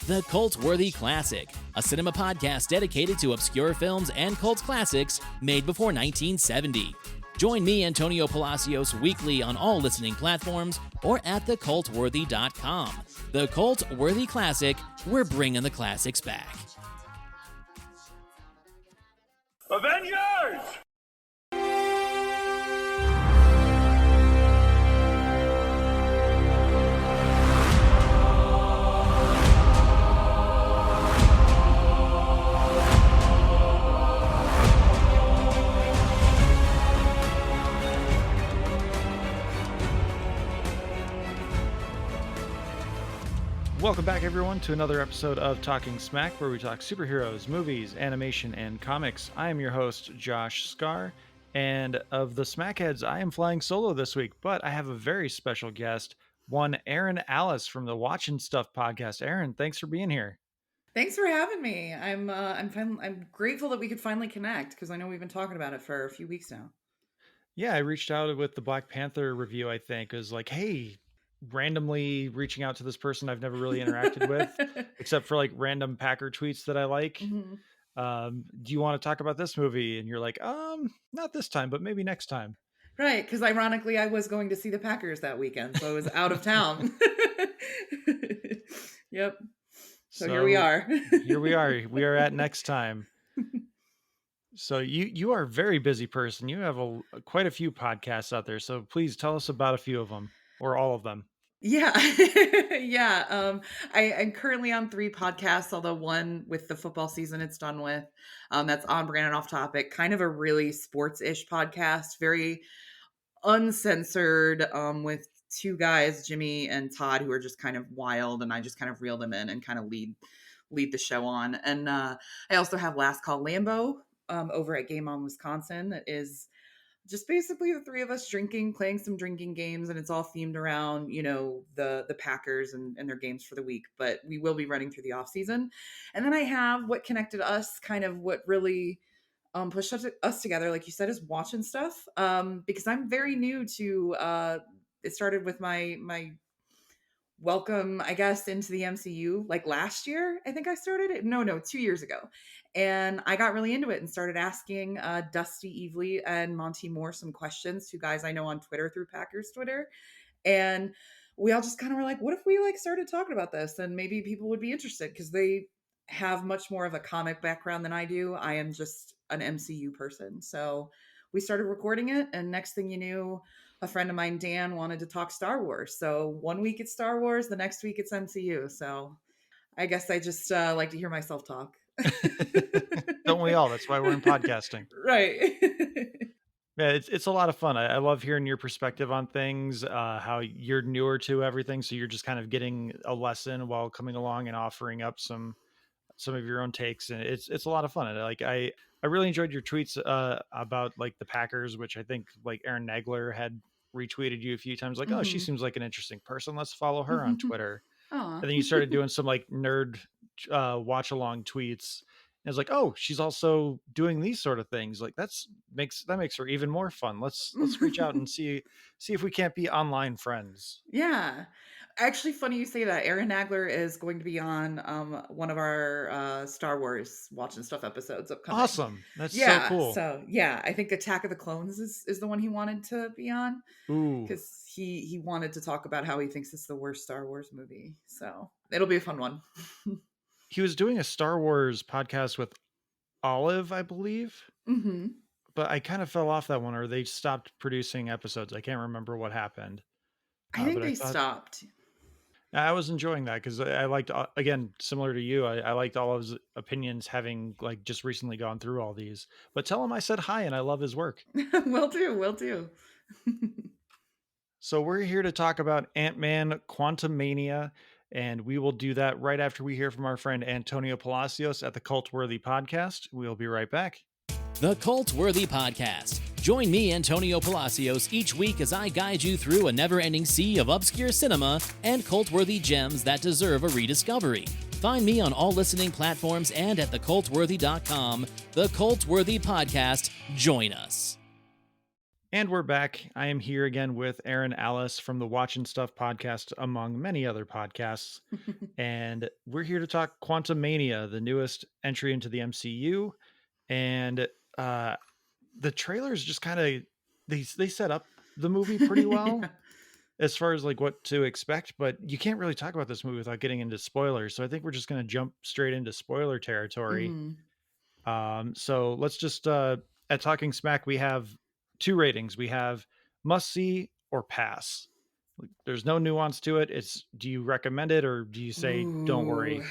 The Cult-Worthy Classic, a cinema podcast dedicated to obscure films and cult classics made before 1970. Join me, Antonio Palacios, weekly on all listening platforms or at thecultworthy.com. The Cult-Worthy Classic, we're bringing the classics back. Avengers! Welcome back, everyone, to another episode of Talking Smack, where we talk superheroes, movies, animation, and comics. I am your host, Josh Scar, and of the Smackheads, I am flying solo this week, but I have a very special guest, one Erin Alyce from the Watchin' Stuff podcast. Erin, thanks for being here. Thanks for having me. I'm grateful that we could finally connect because I know we've been talking about it for a few weeks now. Yeah, I reached out with the Black Panther review, I think. It was like, hey, randomly reaching out to this person I've never really interacted with, except for like random Packer tweets that I like. Mm-hmm. Do you want to talk about this movie? And you're like, not this time, but maybe next time. Right, because ironically, I was going to see the Packers that weekend, so I was out of town. Yep. So here we are. Here we are. We are at next time. So you are a very busy person. You have quite a few podcasts out there. So please tell us about a few of them or all of them. Yeah. Yeah. I'm currently on 3 podcasts, although one with the football season it's done with. That's on brand and off topic, kind of a really sports-ish podcast, very uncensored, with 2 guys, Jimmy and Todd, who are just kind of wild, and I just kind of reel them in and kind of lead the show on. And I also have Last Call Lambo over at Game On Wisconsin. That is just basically the 3 of us playing some drinking games, and it's all themed around, the Packers and their games for the week, but we will be running through the off season. And then I have what connected us, kind of what really pushed us together, like you said, is Watching Stuff, because I'm very new to it started with my welcome, I guess, into the MCU like last year. I think I started it. No, 2 years ago. And I got really into it and started asking Dusty Evely and Monty Moore some questions, 2 guys I know on Twitter through Packers Twitter. And we all just kind of were like, what if we started talking about this and maybe people would be interested, because they have much more of a comic background than I do. I am just an MCU person. So we started recording it, and next thing you knew, a friend of mine, Dan, wanted to talk Star Wars. So one week it's Star Wars, the next week it's MCU. So I guess I just like to hear myself talk. Don't we all? That's why we're in podcasting. Right. Yeah, it's a lot of fun. I love hearing your perspective on things, how you're newer to everything. So you're just kind of getting a lesson while coming along and offering up some of your own takes. And it's a lot of fun. And I really enjoyed your tweets about like the Packers, which I think like Aaron Nagler had retweeted you a few times, like, oh, she seems like an interesting person. Let's follow her on Twitter. Aww. And then you started doing some like nerd watch along tweets. And it's like, oh, she's also doing these sort of things. Like that makes her even more fun. Let's reach out and see if we can't be online friends. Yeah. Actually, funny you say that. Aaron Nagler is going to be on one of our Star Wars Watching Stuff episodes upcoming. Awesome. That's so cool. So yeah, I think Attack of the Clones is the one he wanted to be on. Ooh. Because he wanted to talk about how he thinks it's the worst Star Wars movie. So it'll be a fun one. He was doing a Star Wars podcast with Olive, I believe. Mm-hmm. But I kind of fell off that one, or they stopped producing episodes. I can't remember what happened. I think they stopped. I was enjoying that because I liked, again, similar to you, I liked Olive's opinions, having like just recently gone through all these. But tell him I said hi and I love his work. Will do. So we're here to talk about Ant-Man Quantumania, and we will do that right after we hear from our friend Antonio Palacios at the Cult-Worthy Podcast. We'll be right back. The Cult-Worthy Podcast. Join me, Antonio Palacios, each week as I guide you through a never-ending sea of obscure cinema and cult-worthy gems that deserve a rediscovery. Find me on all listening platforms and at thecultworthy.com. The Cult-Worthy Podcast. Join us. And we're back. I am here again with Erin, Alyce from the Watch and Stuff podcast, among many other podcasts. And we're here to talk Quantumania, the newest entry into the MCU. And uh, the trailers just kind of they set up the movie pretty well Yeah. as far as like what to expect, but you can't really talk about this movie without getting into spoilers. So I think we're just going to jump straight into spoiler territory. Hmm. So let's just at Talking Smack, we have two ratings. We have must see or pass. Like, there's no nuance to it. It's do you recommend it or do you say don't Ooh. worry?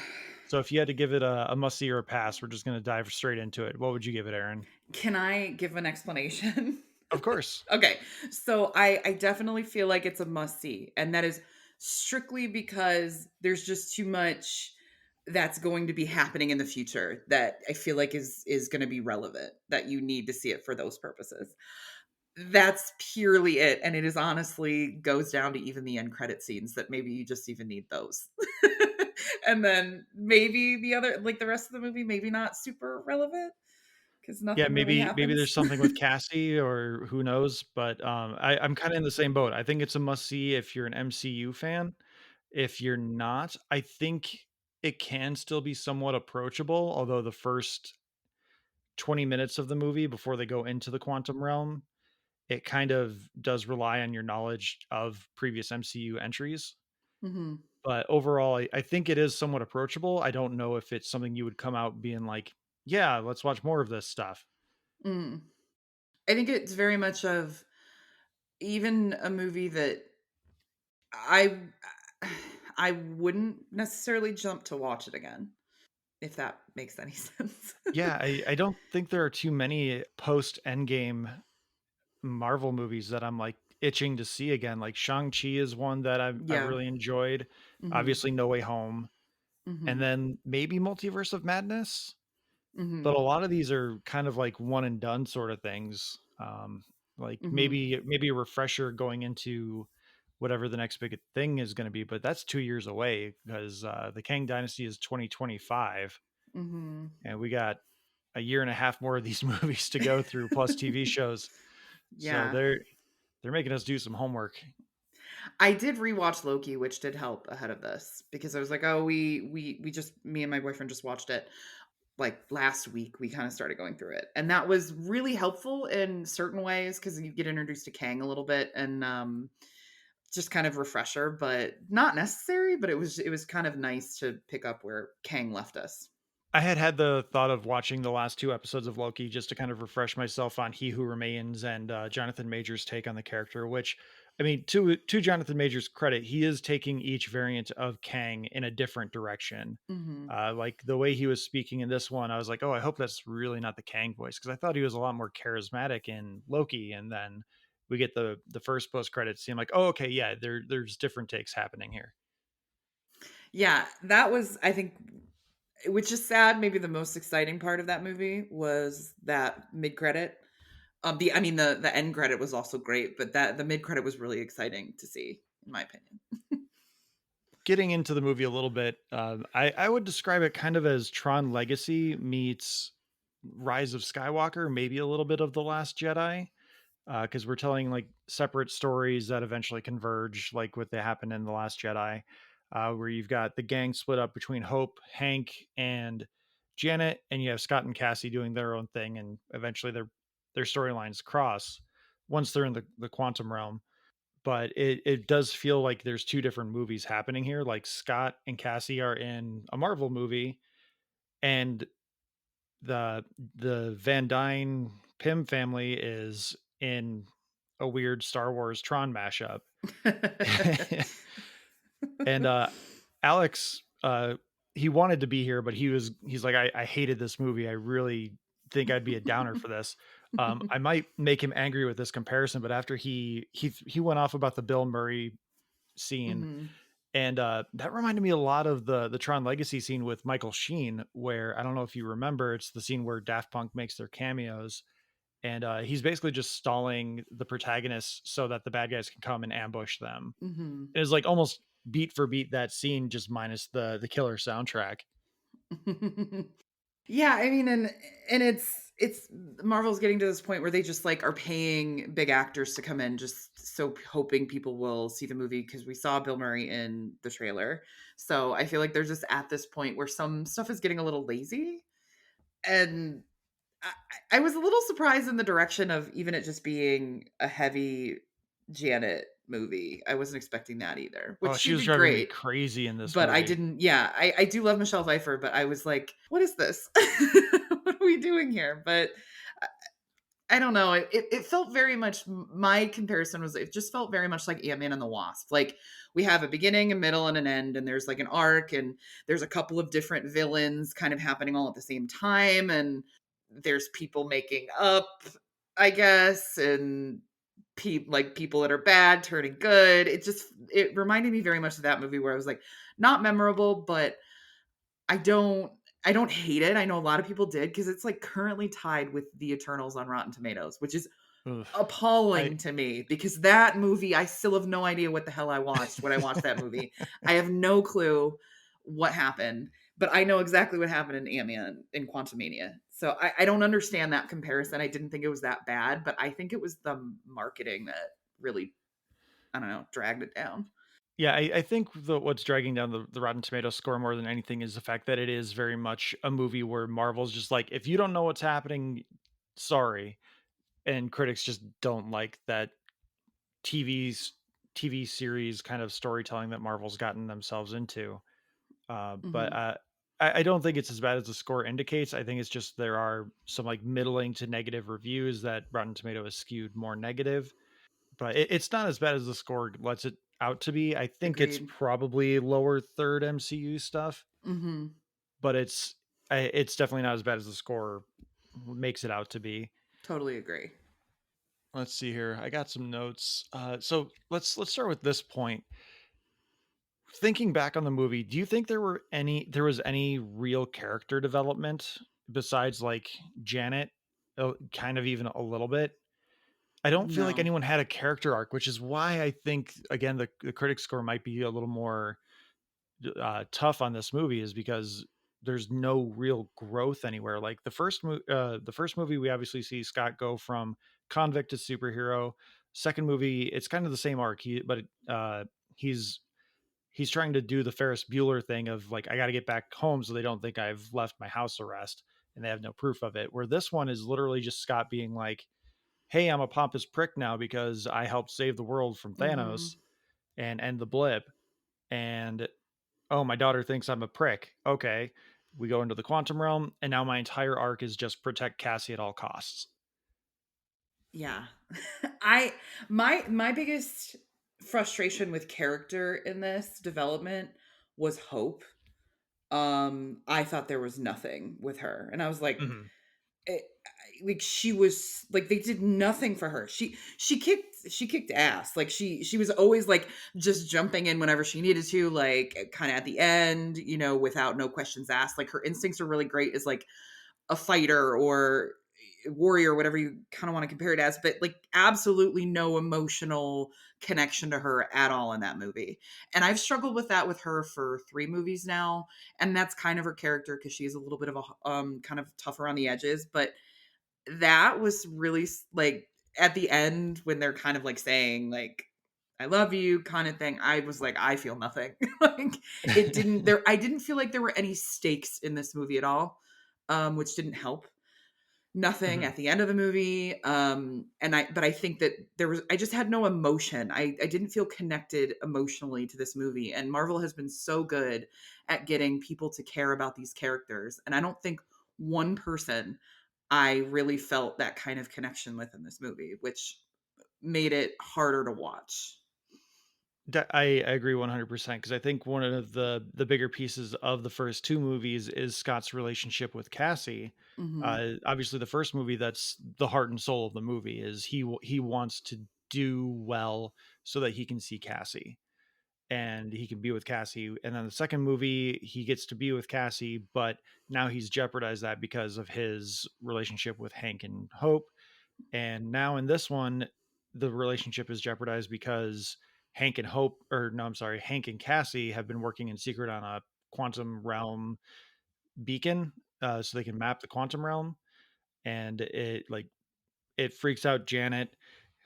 So if you had to give it a must see or a pass, we're just going to dive straight into it. What would you give it, Aaron? Can I give an explanation? Of course. Okay. So I definitely feel like it's a must see. And that is strictly because there's just too much that's going to be happening in the future that I feel like is going to be relevant that you need to see it for those purposes. That's purely it. And it is honestly goes down to even the end credit scenes that maybe you just even need those. And then maybe the other, like the rest of the movie, maybe not super relevant because Yeah, nothing really maybe happens. there's something with Cassie or who knows, but I'm kind of in the same boat. I think it's a must see if you're an MCU fan. If you're not, I think it can still be somewhat approachable, although the first 20 minutes of the movie before they go into the quantum realm, it kind of does rely on your knowledge of previous MCU entries. Hmm. But overall, I think it is somewhat approachable. I don't know if it's something you would come out being like, yeah, let's watch more of this stuff. Mm. I think it's very much of even a movie that I I wouldn't necessarily jump to watch it again, if that makes any sense. Yeah, I don't think there are too many post Endgame Marvel movies that I'm like itching to see again. Like Shang-Chi is one that I've Yeah. really enjoyed. Hmm. Obviously, No Way Home. And Hmm. then maybe Multiverse of Madness. But Hmm. a lot of these are kind of like one and done sort of things. Like Hmm. maybe a refresher going into whatever the next big thing is going to be, but that's 2 years away because the Kang Dynasty is 2025, Hmm. and we got a year and a half more of these movies to go through, plus TV shows. So Yeah. they're making us do some homework. I did rewatch Loki, which did help ahead of this because I was like, oh, we just me and my boyfriend just watched it like last week. We kind of started going through it, and that was really helpful in certain ways because you get introduced to Kang a little bit and just kind of refresher, but not necessary. But it was kind of nice to pick up where Kang left us. I had the thought of watching the last two episodes of Loki just to kind of refresh myself on He Who Remains and Jonathan Majors' take on the character. Which, I mean, to Jonathan Majors' credit, he is taking each variant of Kang in a different direction. Hmm. Like the way he was speaking in this one, I was like, oh, I hope that's really not the Kang voice because I thought he was a lot more charismatic in Loki, and then we get the first post credits scene, like, oh, okay, yeah, there's different takes happening here. Yeah, that was I think, which is sad. Maybe the most exciting part of that movie was that mid credit. The I mean the end credit was also great, but that the mid credit was really exciting to see, in my opinion. Getting into the movie a little bit, I would describe it kind of as Tron Legacy meets Rise of Skywalker, maybe a little bit of The Last Jedi, because we're telling like separate stories that eventually converge, like what they happened in The Last Jedi, where you've got the gang split up between Hope, Hank, and Janet, and you have Scott and Cassie doing their own thing, and eventually their storylines cross once they're in the quantum realm. But it does feel like there's two different movies happening here. Like Scott and Cassie are in a Marvel movie, and the Van Dyne Pym family is in a weird Star Wars Tron mashup. And Alex, he wanted to be here, but he's like, I hated this movie. I really think I'd be a downer for this. I might make him angry with this comparison, but after he went off about the Bill Murray scene. Hmm. And that reminded me a lot of the Tron Legacy scene with Michael Sheen, where I don't know if you remember, it's the scene where Daft Punk makes their cameos, and he's basically just stalling the protagonists so that the bad guys can come and ambush them. Hmm. It was like almost beat for beat that scene, just minus the killer soundtrack. Yeah, I mean, and it's it's Marvel's getting to this point where they just like are paying big actors to come in just so hoping people will see the movie because we saw Bill Murray in the trailer. So I feel like they're just at this point where some stuff is getting a little lazy. And I was a little surprised in the direction of even it just being a heavy Janet movie. I wasn't expecting that either, which Oh, she she was did driving me great. crazy in this But I movie. didn't, yeah, I do love Michelle Pfeiffer, but I was like, what is this? What are we doing here? But I don't know. It felt very much, my comparison was, it just felt very much like Ant-Man and the Wasp. Like we have a beginning, a middle, and an end, and there's like an arc, and there's a couple of different villains kind of happening all at the same time. And there's people making up, I guess, and people that are bad turning good. It reminded me very much of that movie where I was like, not memorable, but I don't I don't hate it. I know a lot of people did because it's like currently tied with The Eternals on Rotten Tomatoes, which is Oof. I appalling to me because that movie, I still have no idea what the hell I watched when I watched that movie. I have no clue what happened, but I know exactly what happened in Ant-Man in Quantumania. So I don't understand that comparison. I didn't think it was that bad, but I think it was the marketing that really, I don't know, dragged it down. Yeah, I think what's dragging down the Rotten Tomato score more than anything is the fact that it is very much a movie where Marvel's just like, if you don't know what's happening, sorry. And critics just don't like that TV's TV series kind of storytelling that Marvel's gotten themselves into. But Mhm. I don't think it's as bad as the score indicates. I think it's just there are some like middling to negative reviews that Rotten Tomato is skewed more negative, but it's not as bad as the score lets it out to be. I think it's Agreed. probably lower third MCU stuff, Mhm. but it's definitely not as bad as the score makes it out to be. Totally agree. Let's see here. I got some notes. So let's start with this point. Thinking back on the movie, do you think there was any real character development besides like Janet, kind of even a little bit? I don't feel like No. anyone had a character arc, which is why I think again the critic score might be a little more tough on this movie, is because there's no real growth anywhere. Like the first movie, we obviously see Scott go from convict to superhero. Second movie, it's kind of the same arc, he's he's trying to do the Ferris Bueller thing of like, I got to get back home so they don't think I've left my house arrest and they have no proof of it. Where this one is literally just Scott being like, hey, I'm a pompous prick now because I helped save the world from Mhm. Thanos and end the blip. And oh, my daughter thinks I'm a prick. Okay. We go into the quantum realm, and now my entire arc is just protect Cassie at all costs. Yeah. I my biggest frustration with character in this development was Hope. I thought there was nothing with her. And I was like, Mhm. like she was like they did nothing for her. She kicked ass. Like she was always like just jumping in whenever she needed to, like kind of at the end, without no questions asked. Like her instincts are really great as like a fighter or warrior, whatever you kind of want to compare it as, but like absolutely no emotional connection to her at all in that movie. And I've struggled with that with her for 3 movies now, and that's kind of her character because she's a little bit of a kind of tougher on the edges. But that was really like at the end when they're kind of like saying like I love you kind of thing. I was like, I feel nothing. Like I didn't feel like there were any stakes in this movie at all, which didn't help. Nothing Mhm. at the end of the movie. But I think that I just had no emotion. I didn't feel connected emotionally to this movie. And Marvel has been so good at getting people to care about these characters. And I don't think one person I really felt that kind of connection with in this movie, which made it harder to watch. I agree 100% because I think one of the bigger pieces of the first two movies is Scott's relationship with Cassie. Hmm. Obviously, the first movie, that's the heart and soul of the movie, is he wants to do well so that he can see Cassie and he can be with Cassie. And then the second movie, he gets to be with Cassie, but now he's jeopardized that because of his relationship with Hank and Hope. And now in this one, the relationship is jeopardized because Hank and Hope, or no, I'm sorry, Hank and Cassie have been working in secret on a quantum realm beacon, so they can map the quantum realm. and it freaks out Janet,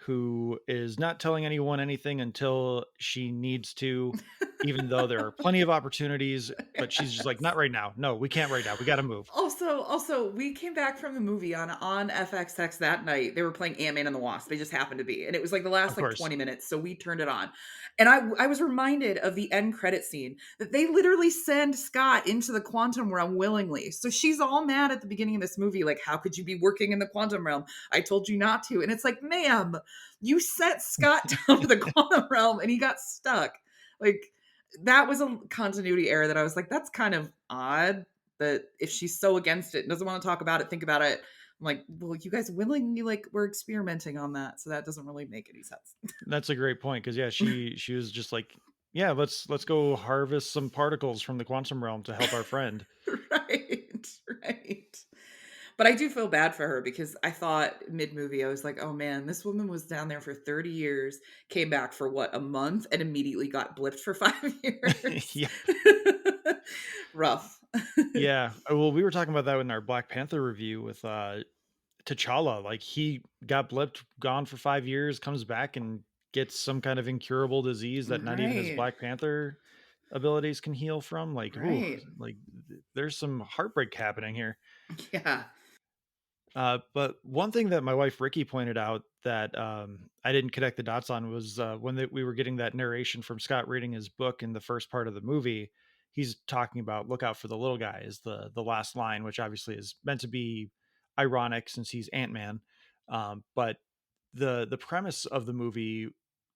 who is not telling anyone anything until she needs to, even though there are plenty of opportunities, but she's just like, not Yes. right now. No, we can't right now. We got to move. Also, we came back from the movie on FXX that night. They were playing Ant-Man and the Wasp. They just happened to be, and it was like the Of last like course. 20 minutes, so we turned it on. And I was reminded of the end credit scene that they literally send Scott into the quantum realm willingly. So she's all mad at the beginning of this movie, like, how could you be working in the quantum realm? I told you not to. And it's like, ma'am, you sent Scott down to the quantum realm and he got stuck. Like, that was a continuity error that I was like, that's kind of odd that if she's so against it and doesn't want to talk about it, think about it. I'm like, well, you guys willingly like we're experimenting on that, so that doesn't really make any sense. That's a great point because yeah, she was just like, yeah, let's go harvest some particles from the quantum realm to help our friend. Right, right. But I do feel bad for her because I thought mid movie, I was like, oh man, this woman was down there for 30 years, came back for what, a month, and immediately got blipped for 5 years. Yeah, Rough. yeah. Well, we were talking about that in our Black Panther review with T'Challa. Like he got blipped, gone for 5 years, comes back and gets some kind of incurable disease that not even his Right, Black Panther abilities can heal from. Like, ooh, right. like there's some heartbreak happening here. Yeah. But one thing that my wife Ricky pointed out that I didn't connect the dots on was we were getting that narration from Scott reading his book in the first part of the movie. He's talking about "look out for the little guy" is the last line, which obviously is meant to be ironic since he's Ant-Man. But the premise of the movie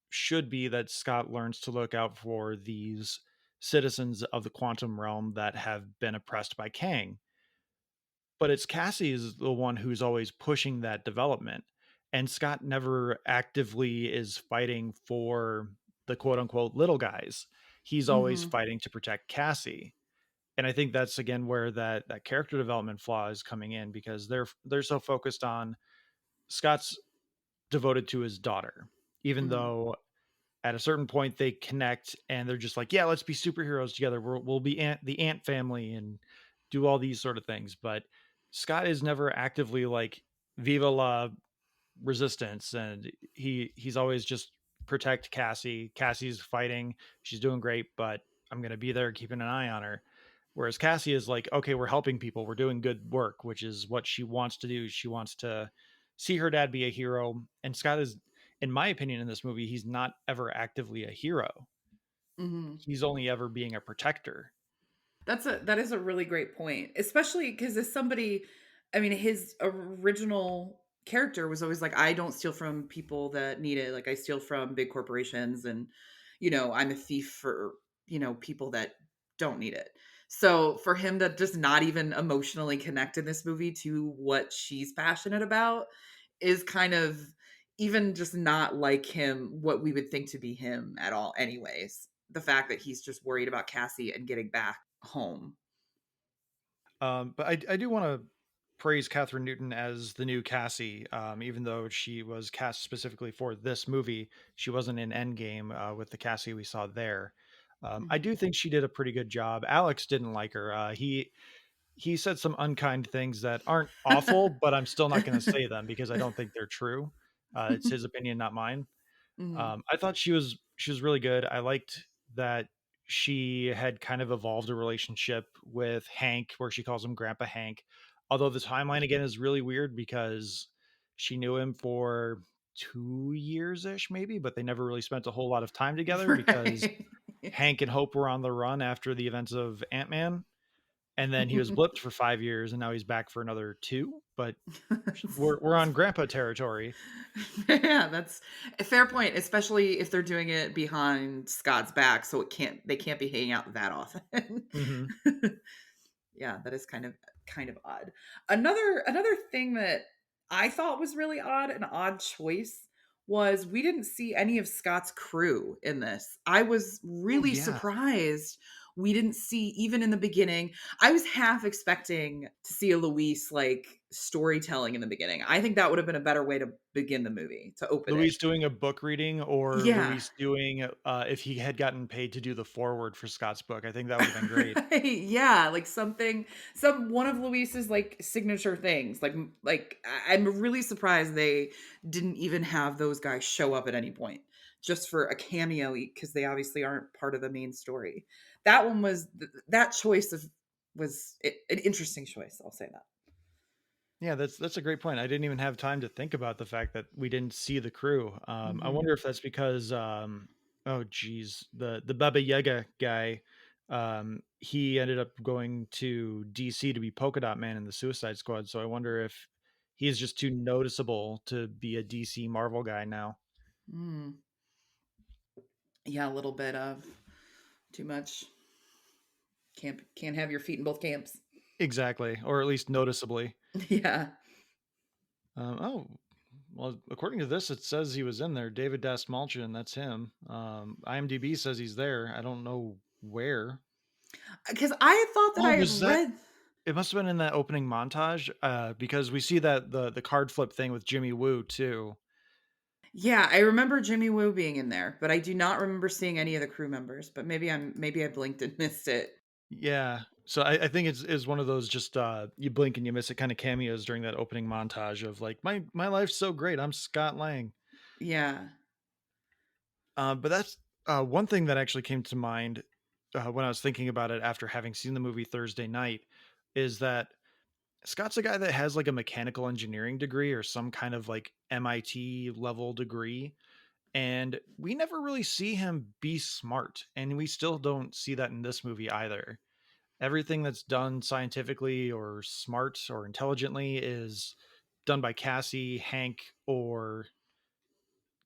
should be that Scott learns to look out for these citizens of the quantum realm that have been oppressed by Kang, but it's Cassie is the one who's always pushing that development. And Scott never actively is fighting for the quote unquote little guys. He's always Hmm. fighting to protect Cassie. And I think that's again where that character development flaw is coming in because they're so focused on Scott's devoted to his daughter, even Hmm. though at a certain point they connect and they're just like, yeah, let's be superheroes together. We'll be the ant family and do all these sort of things. But Scott is never actively like viva la resistance, and he's always just protect Cassie. Cassie's fighting, she's doing great, but I'm gonna be there keeping an eye on her. Whereas Cassie is like, okay, we're helping people, we're doing good work, which is what she wants to do. She wants to see her dad be a hero. And Scott is, in my opinion, in this movie, he's not ever actively a hero. Hmm. He's only ever being a protector. That is a really great point, especially because as somebody, I mean, his original character was always like, I don't steal from people that need it. Like I steal from big corporations, and I'm a thief for people that don't need it. So for him to just not even emotionally connect in this movie to what she's passionate about is kind of even just not like him, what we would think to be him at all, anyways. The fact that he's just worried about Cassie and getting back home. But I do want to praise Catherine Newton as the new Cassie, even though she was cast specifically for this movie. She wasn't in Endgame with the Cassie we saw there. I Mhm. do think she did a pretty good job. Alex didn't like her. He said some unkind things that aren't awful, but I'm still not going to say them because I don't think they're true. It's his opinion, not mine. Mhm. I thought she was really good. I liked that she had kind of evolved a relationship with Hank, where she calls him Grandpa Hank. Although the timeline again is really weird because she knew him for 2 years ish, maybe, but they never really spent a whole lot of time together because Right. Hank and Hope were on the run after the events of Ant Man, and then he was blipped for 5 years, and now he's back for another two. But we're That's on Grandpa territory. yeah, that's a fair point, especially if they're doing it behind Scott's back, so they can't be hanging out that often. Hmm. Yeah, that is kind of odd. Another thing that I thought was really odd, an odd choice, was we didn't see any of Scott's crew in this. I was Oh really yeah. surprised we didn't see, even in the beginning, I was half expecting to see a Luis like storytelling in the beginning. I think that would have been a better way to begin the movie, to open it. Luis doing a book reading or Yeah. Luis doing, if he had gotten paid to do the foreword for Scott's book, I think that would have been great. Yeah, like something, some one of Luis's like signature things. I'm really surprised they didn't even have those guys show up at any point just for a cameo, because they obviously aren't part of the main story. That one was that choice of was an interesting choice. I'll say that. Yeah, that's a great point. I didn't even have time to think about the fact that we didn't see the crew. I Hmm. wonder if that's because, oh geez, the Baba Yaga guy, he ended up going to DC to be Polka Dot Man in the Suicide Squad. So I wonder if he's just too noticeable to be a DC Marvel guy now. Mm. Yeah, a little bit of too much. Can't have your feet in both camps. Exactly, or at least noticeably. Yeah. Oh, well, according to this, it says he was in there. David Dastmalchian, that's him. IMDb says he's there. I don't know where. Because I thought that Oh, I had was that? read. It must have been in that opening montage, because we see that the card flip thing with Jimmy Woo too. Yeah, I remember Jimmy Woo being in there, but I do not remember seeing any of the crew members. But maybe I blinked and missed it. Yeah, so I think it's one of those just you blink and you miss it kind of cameos during that opening montage of like my life's so great. I'm Scott Lang. Yeah. But that's one thing that actually came to mind when I was thinking about it after having seen the movie Thursday night is that Scott's a guy that has like a mechanical engineering degree or some kind of like MIT level degree. And we never really see him be smart. And we still don't see that in this movie either. Everything that's done scientifically or smart or intelligently is done by Cassie, Hank, or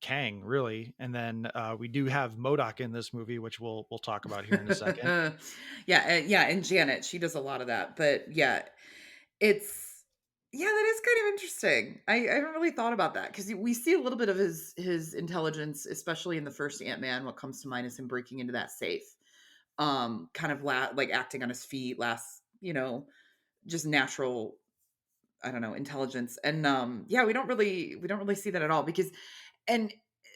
Kang, really. And then we do have Modoc in this movie, which we'll talk about here in a second. Yeah, and Janet, she does a lot of that. But yeah, it's yeah, that is kind of interesting. I haven't really thought about that because we see a little bit of his intelligence, especially in the first Ant-Man. What comes to mind is him breaking into that safe, kind of like acting on his feet, last, just natural, I don't know, intelligence. And yeah, we don't really see that at all, because and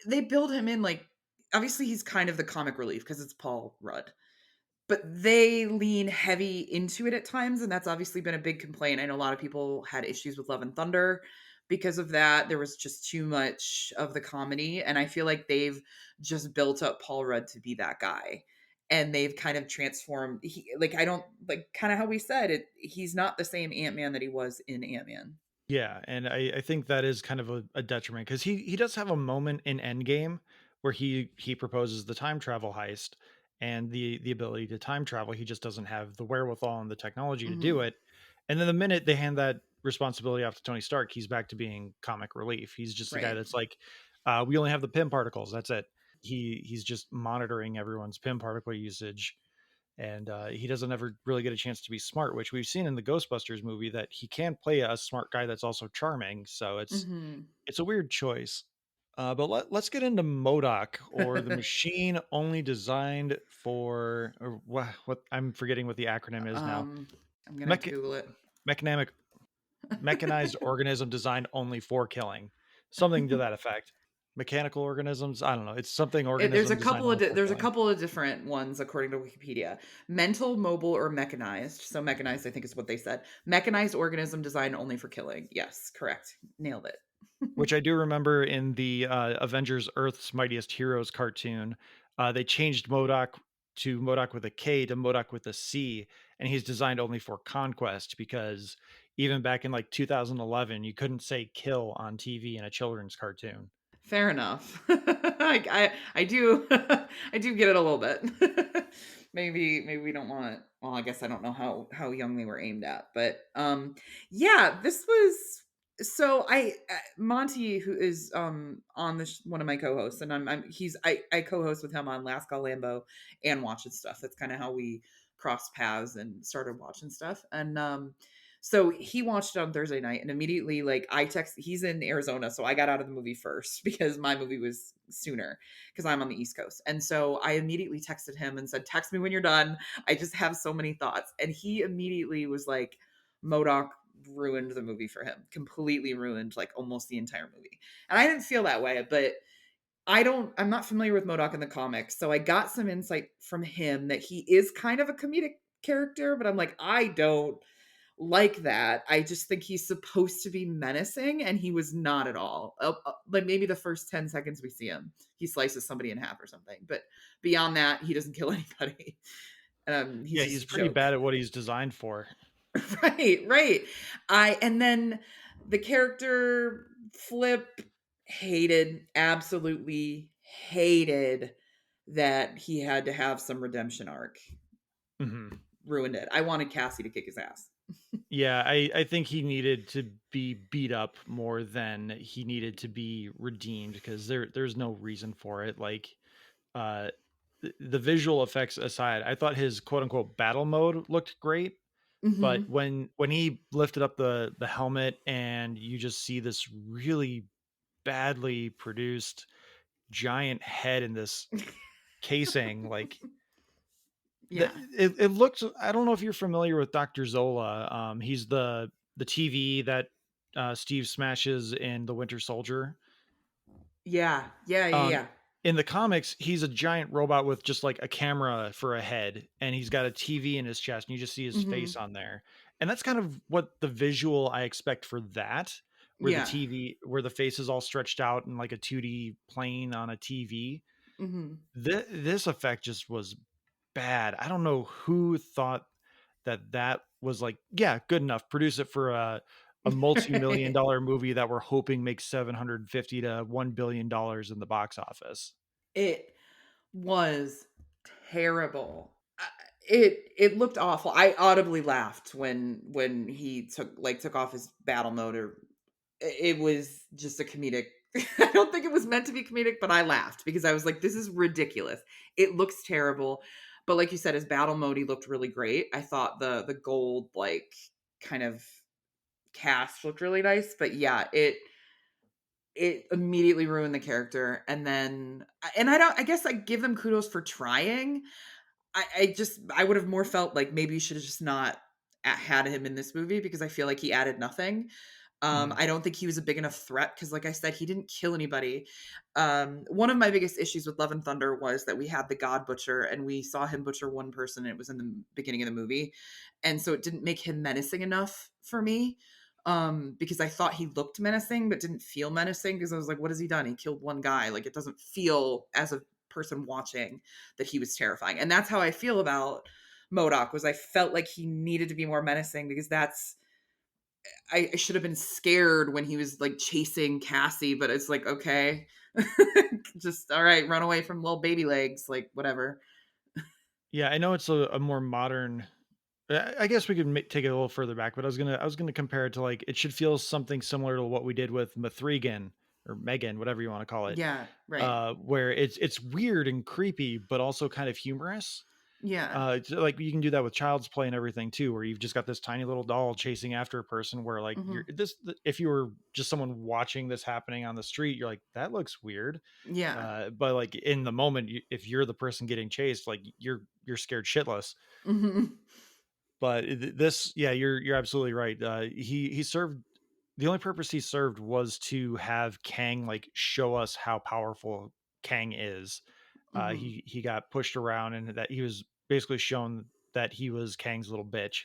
they build him in like, obviously he's kind of the comic relief because it's Paul Rudd, but they lean heavy into it at times, and that's obviously been a big complaint. I know a lot of people had issues with Love and Thunder because of that. There was just too much of the comedy, and I feel like they've just built up Paul Rudd to be that guy. And they've kind of transformed, like, I don't like, kind of how we said it, he's not the same Ant-Man that he was in Ant-Man. Yeah, and I think that is kind of a detriment because he does have a moment in Endgame where he proposes the time travel heist and the ability to time travel. He just doesn't have the wherewithal and the technology to do Mhm. it. And then the minute they hand that responsibility off to Tony Stark, he's back to being comic relief. He's just the guy Right. that's like, we only have the Pym particles. That's it. He's just monitoring everyone's Pym particle usage, and he doesn't ever really get a chance to be smart, which we've seen in the Ghostbusters movie that he can play a smart guy that's also charming. So Mhm. it's a weird choice. But let's get into Modoc, or the machine only designed for, or what I'm forgetting what the acronym is now. um, I'm gonna have to Mech- Google it. mechanic Mechanized organism designed only for killing, something to that effect. Mechanical organisms, I don't know. It's something There's a organism designed couple of only for there's a killing. couple of different ones according to Wikipedia. Mental, mobile, or mechanized. So mechanized, I think, is what they said. Mechanized organism designed only for killing. Yes, correct. Nailed it. Which I do remember in the Avengers Earth's Mightiest Heroes cartoon. They changed Modoc to Modoc with a K to Modoc with a C, and he's designed only for conquest because even back in like 2011, you couldn't say kill on TV in a children's cartoon. Fair enough. I do I do get it a little bit. Maybe we don't want. Well, I guess I don't know how young they were aimed at, but yeah, this was. So Monty, who is on one of my co-hosts, and I co-host with him on Last Call Lambo and Watching Stuff. That's kind of how we crossed paths and started watching stuff. And So he watched it on Thursday night, and immediately, like, he's in Arizona, so I got out of the movie first because my movie was sooner because I'm on the East Coast. And so I immediately texted him and said, "Text me when you're done. I just have so many thoughts." And he immediately was like, "MODOK ruined the movie for him. Completely ruined like almost the entire movie." And I didn't feel that way, but I'm not familiar with MODOK in the comics, so I got some insight from him that he is kind of a comedic character, but I'm like, I don't like that. I just think he's supposed to be menacing, and he was not at all. Like maybe the first 10 seconds we see him, he slices somebody in half or something, but beyond that, he doesn't kill anybody. He's Yeah, just he's a pretty joke. bad at what he's designed for. Right, right. And then the character flip, hated, absolutely hated that he had to have some redemption arc. Mhm. Ruined it. I wanted Cassie to kick his ass. Yeah, I think he needed to be beat up more than he needed to be redeemed because there's no reason for it. Like uh the visual effects aside, I thought his quote unquote battle mode looked great. But Mhm. when he lifted up the helmet and you just see this really badly produced giant head in this casing, like Yeah. it looks. I don't know if you're familiar with Dr. Zola. He's the TV that Steve smashes in The Winter Soldier. Yeah. Yeah, yeah, Um, yeah. in the comics, he's a giant robot with just like a camera for a head, and he's got a TV in his chest, and you just see his face Mhm. on there. And that's kind of what the visual I expect for that, where the Yeah. TV, where the face is all stretched out in like a 2D plane on a TV. Mhm. This effect just was bad. I don't know who thought that was like, yeah, good enough. Produce it for a multi-million Right. dollar movie that we're hoping makes 750 to $1 billion in the box office. It was terrible. It looked awful. I audibly laughed when he took off his battle mode, or it was just a comedic. I don't think it was meant to be comedic, but I laughed because I was like, this is ridiculous. It looks terrible. But like you said, his battle mode, he looked really great. I thought the gold like kind of cast looked really nice. But yeah, it immediately ruined the character. And I guess I give them kudos for trying. I would have more felt like maybe you should have just not had him in this movie because I feel like he added nothing. Mhm. I don't think he was a big enough threat because, like I said, he didn't kill anybody. One of my biggest issues with Love and Thunder was that we had the God Butcher and we saw him butcher one person. And it was in the beginning of the movie, and so it didn't make him menacing enough for me. Because I thought he looked menacing but didn't feel menacing because I was like, what has he done? He killed one guy. Like it doesn't feel as a person watching that he was terrifying. And that's how I feel about MODOK. Was I felt like he needed to be more menacing because I should have been scared when he was like chasing Cassie, but it's like, okay, just all right, run away from little baby legs, like whatever. Yeah, I know it's a more modern. I guess we could take it a little further back, but I was gonna compare it to like it should feel something similar to what we did with Mithrigan or Megan, whatever you want to call it, Yeah, right. where it's weird and creepy, but also kind of humorous. Yeah. Like you can do that with Child's Play and everything too, where you've just got this tiny little doll chasing after a person. Where like Hmm. if you were just someone watching this happening on the street, you're like, that looks weird. Yeah. But like in the moment, if you're the person getting chased, like you're scared shitless. Hmm. But this, yeah, you're absolutely right. He served the only purpose he served was to have Kang like show us how powerful Kang is. Hmm. He got pushed around and that he was basically shown that he was Kang's little bitch,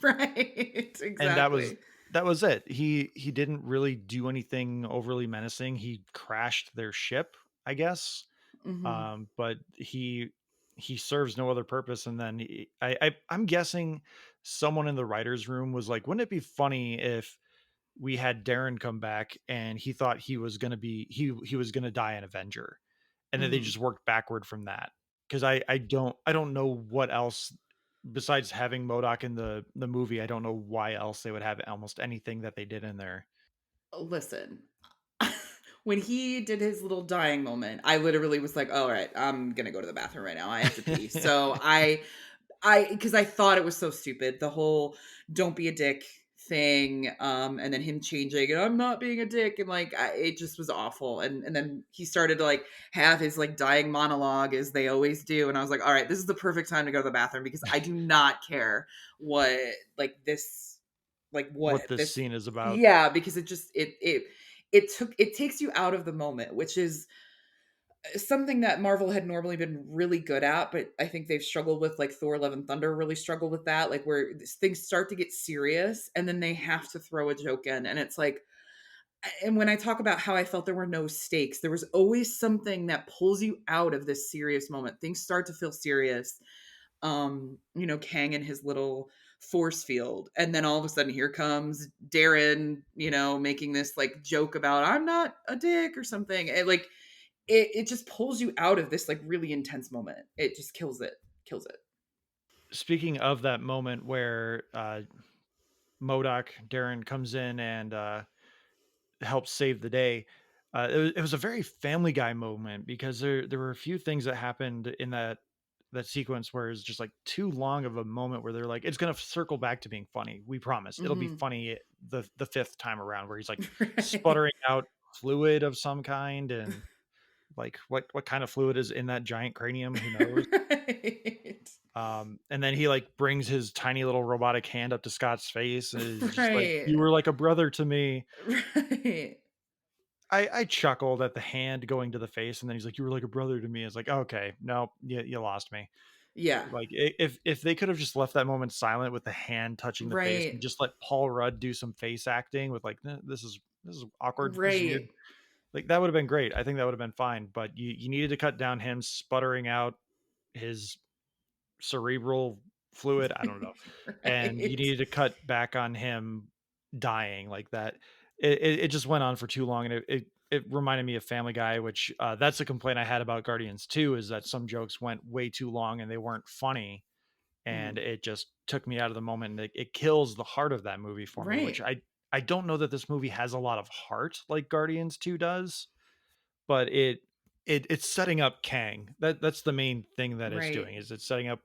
Right. and Exactly. that was it. He didn't really do anything overly menacing. He crashed their ship, I guess, Hmm. but he serves no other purpose. And then I'm guessing someone in the writers' room was like, "Wouldn't it be funny if we had Darren come back and he thought he was gonna be he was gonna die an Avenger?" And then they Hmm. just worked backward from that because I don't know what else besides having Modoc in the movie. I don't know why else they would have almost anything that they did in there. Listen, when he did his little dying moment, I literally was like, all right, I'm gonna go to the bathroom right now. I have to pee. So because I thought it was so stupid. The whole "don't be a dick" thing, and then him changing and I'm not being a dick, and like it just was awful. And then he started to like have his like dying monologue as they always do, and I was like, all right, this is the perfect time to go to the bathroom because I do not care what like this, like what What this this, scene is about. yeah, because it takes you out of the moment, which is something that Marvel had normally been really good at, but I think they've struggled with, like Thor: Love and Thunder really struggled with that, like where things start to get serious and then they have to throw a joke in, and it's like, and when I talk about how I felt there were no stakes, there was always something that pulls you out of this serious moment. Things start to feel serious. Kang and his little force field, and then all of a sudden here comes Darren, making this like joke about I'm not a dick or something. And like it just pulls you out of this like really intense moment. It just kills it. Speaking of that moment where Modoc Darren comes in and helps save the day, it was a very Family Guy moment because there were a few things that happened in that sequence where it's just like too long of a moment where they're like, it's gonna circle back to being funny. We promise it'll be Hmm. funny the fifth time around, where he's like Right. sputtering out fluid of some kind, and like what kind of fluid is in that giant cranium? Who knows? Right. And then he like brings his tiny little robotic hand up to Scott's face and is just like, "You Right. were like a brother to me." Right. I chuckled at the hand going to the face, and then he's like, "You were like a brother to me." It's like, okay, no, you lost me. Yeah. Like if they could have just left that moment silent with the hand touching the face and Right. just let Paul Rudd do some face acting with like, this is awkward, this is weird. Right. Like that would have been great. I think that would have been fine. But you needed to cut down him sputtering out his cerebral fluid, I don't know, and you Right. needed to cut back on him dying like that. It just went on for too long, and it reminded me of Family Guy, which that's a complaint I had about Guardians 2, is that some jokes went way too long and they weren't funny, and Mhm. it just took me out of the moment, and it kills the heart of that movie for me, which Right. I don't know that this movie has a lot of heart like Guardians 2 does, but it's setting up Kang. That's the main thing that it's Right. doing, is it's setting up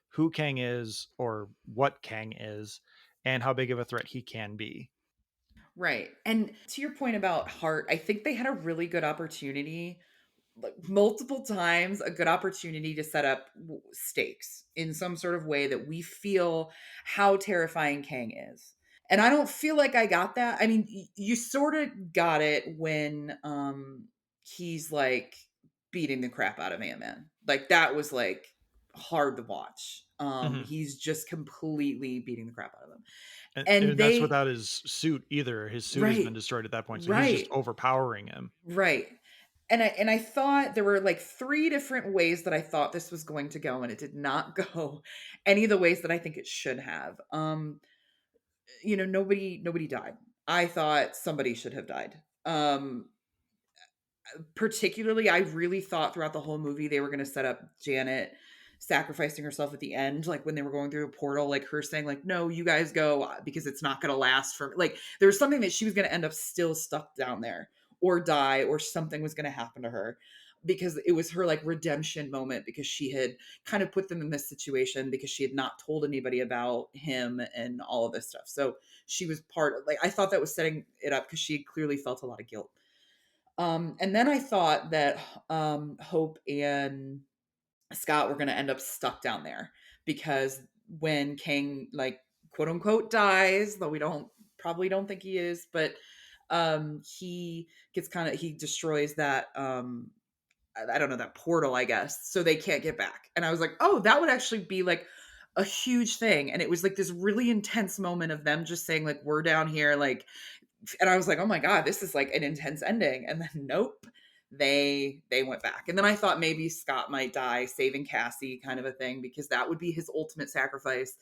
who Kang is, or what Kang is, and how big of a threat he can be. Right. And to your point about heart, I think they had a really good opportunity, like multiple times, a good opportunity to set up stakes in some sort of way that we feel how terrifying Kang is. And I don't feel like I got that. I mean, you sort of got it when he's like beating the crap out of Ant-Man. Like that was like hard to watch. Mhm. He's just completely beating the crap out of them. And And that's they without his suit either. His suit has been right, destroyed at that point, so he's just right, overpowering him. right. And I thought there were like three different ways that I thought this was going to go, and it did not go any of the ways that I think it should have. Nobody died. I thought somebody should have died. Particularly, I really thought throughout the whole movie they were going to set up Janet sacrificing herself at the end, like when they were going through a portal, like her saying, like, "No, you guys go because it's not going to last for." Like, there was something that she was going to end up still stuck down there, or die, or something was going to happen to her, because it was her like redemption moment, because she had kind of put them in this situation because she had not told anybody about him and all of this stuff. So she was part of, like, I thought that was setting it up because she had clearly felt a lot of guilt. And then I thought that Hope and Scott were going to end up stuck down there, because when Kang, like, quote unquote, dies, though we don't think he is, but he he destroys that I don't know, that portal, I guess, so they can't get back. And I was like, oh, that would actually be like a huge thing. And it was like this really intense moment of them just saying, like, we're down here, like, and I was like, "Oh my god, this is like an intense ending." And then nope, they went back. And then I thought maybe Scott might die saving Cassie, kind of a thing, because that would be his ultimate sacrifice.